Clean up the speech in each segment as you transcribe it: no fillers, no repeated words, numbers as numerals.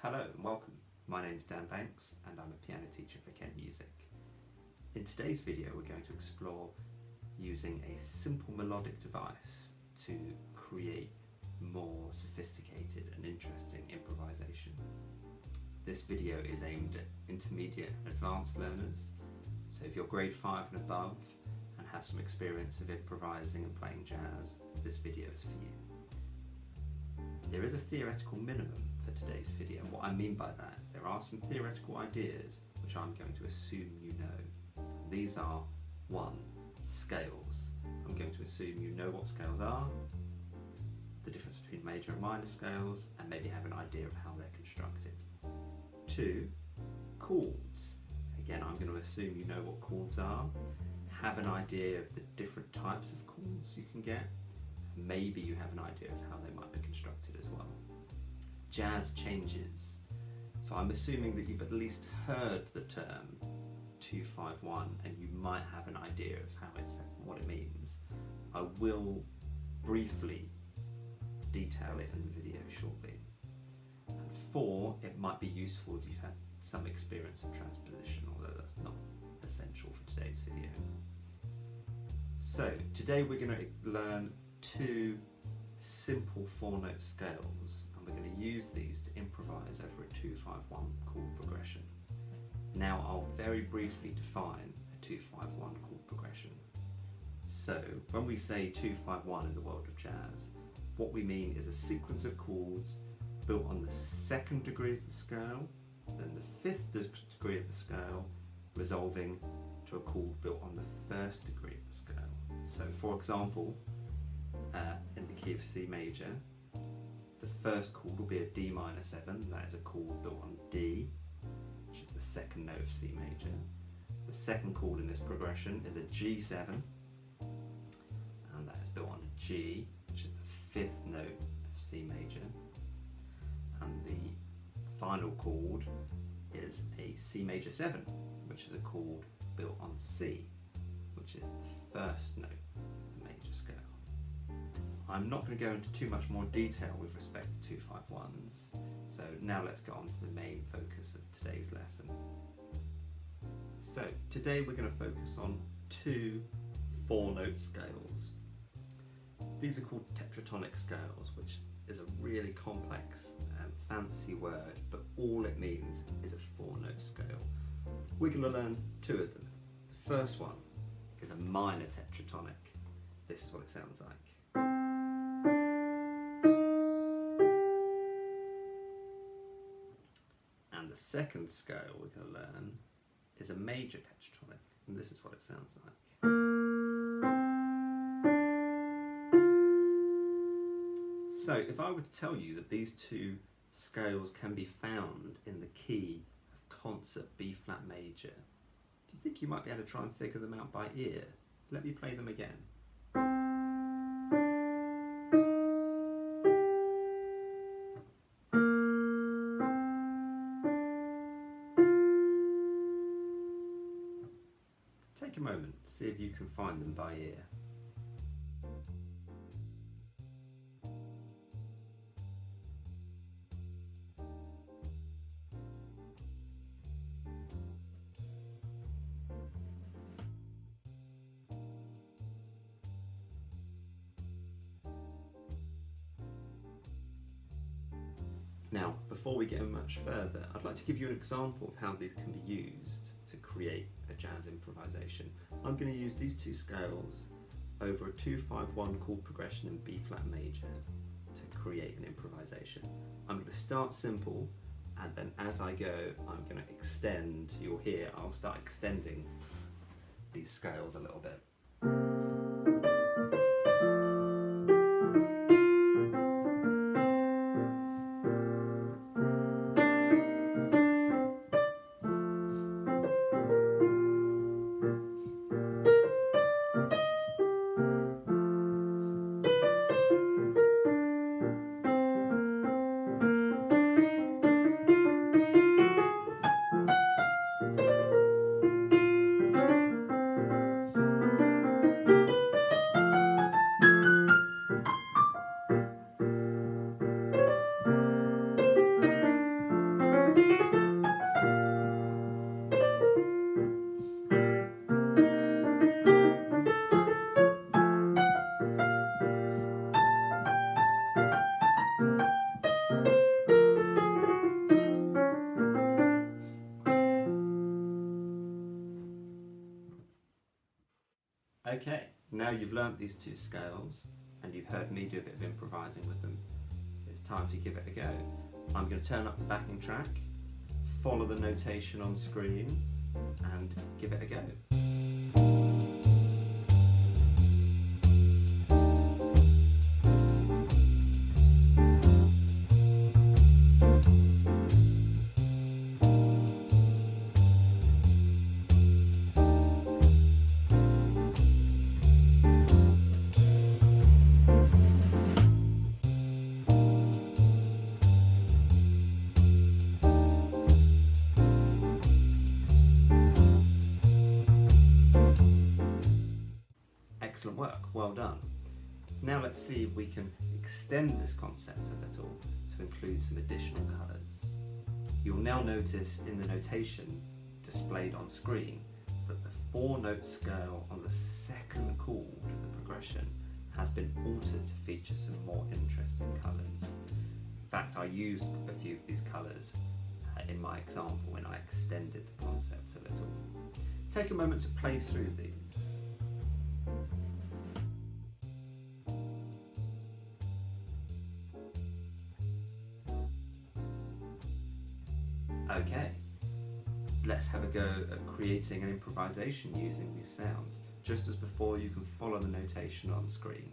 Hello and welcome. My name is Dan Banks and I'm a piano teacher for Kent Music. In today's video we're going to explore using a simple melodic device to create more sophisticated and interesting improvisation. This video is aimed at intermediate and advanced learners, so if you're grade 5 and above and have some experience of improvising and playing jazz, this video is for you. There is a theoretical minimum for today's video, and what I mean by that is there are some theoretical ideas which I'm going to assume you know. These are 1. Scales. I'm going to assume you know what scales are, the difference between major and minor scales, and maybe have an idea of how they're constructed. 2. Chords. Again, I'm going to assume you know what chords are, have an idea of the different types of chords you can get, and maybe you have an idea of how they might be constructed as well. Jazz changes. So I'm assuming that you've at least heard the term 2-5-1 and you might have an idea of what it means. I will briefly detail it in the video shortly. And 4, it might be useful if you've had some experience of transposition, although that's not essential for today's video. So today we're going to learn 2 simple 4-note scales, and we're going to use these to improvise over a 2-5-1 chord progression. Now I'll very briefly define a 2-5-1 chord progression. So when we say 2-5-1 in the world of jazz, what we mean is a sequence of chords built on the 2nd degree of the scale, then the 5th degree of the scale, resolving to a chord built on the 1st degree of the scale. So for example, in the key of C major, the first chord will be a D minor 7, that is a chord built on D, which is the 2nd note of C major. The 2nd chord in this progression is a G7, and that is built on a G, which is the 5th note of C major. And the final chord is a C major 7, which is a chord built on C, which is the 1st note of the major scale. I'm not going to go into too much more detail with respect to 2-5-1s, so now let's get on to the main focus of today's lesson. So today we're going to focus on 2 4-note scales. These are called Tetratonic Scales, which is a really complex and fancy word, but all it means is a 4-note scale. We're going to learn 2 of them. The first one is a minor tetratonic. This is what it sounds like. And the second scale we're going to learn is a major tetratonic, and this is what it sounds like. So if I were to tell you that these 2 scales can be found in the key of concert B flat major, do you think you might be able to try and figure them out by ear? Let me play them again. Take a moment, see if you can find them by ear. Now, before we go much further, I'd like to give you an example of how these can be used to create a jazz improvisation. I'm going to use these 2 scales over a 2-5-1 chord progression in B flat major to create an improvisation. I'm going to start simple, and then as I go, I'm going to extend. You'll hear I'll start extending these scales a little bit. Okay, now you've learnt these two scales and you've heard me do a bit of improvising with them. It's time to give it a go. I'm going to turn up the backing track, follow the notation on screen and give it a go. Excellent work, well done. Now let's see if we can extend this concept a little to include some additional colours. You'll now notice in the notation displayed on screen that the 4-note scale on the second chord of the progression has been altered to feature some more interesting colours. In fact, I used a few of these colours in my example when I extended the concept a little. Take a moment to play through these. Okay, let's have a go at creating an improvisation using these sounds. Just as before, you can follow the notation on screen.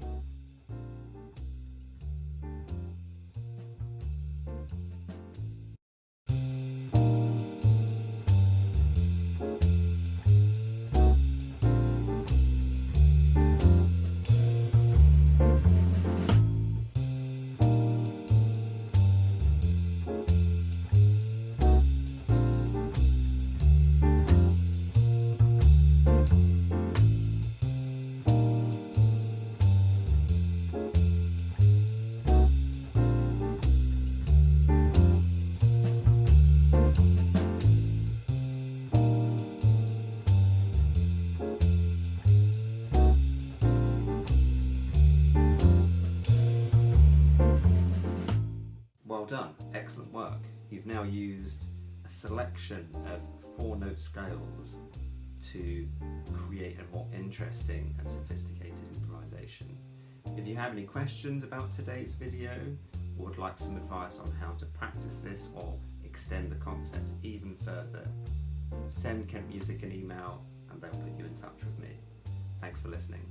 Well done, excellent work. You've now used a selection of 4-note scales to create a more interesting and sophisticated improvisation. If you have any questions about today's video or would like some advice on how to practice this or extend the concept even further, send Kent Music an email and they'll put you in touch with me. Thanks for listening.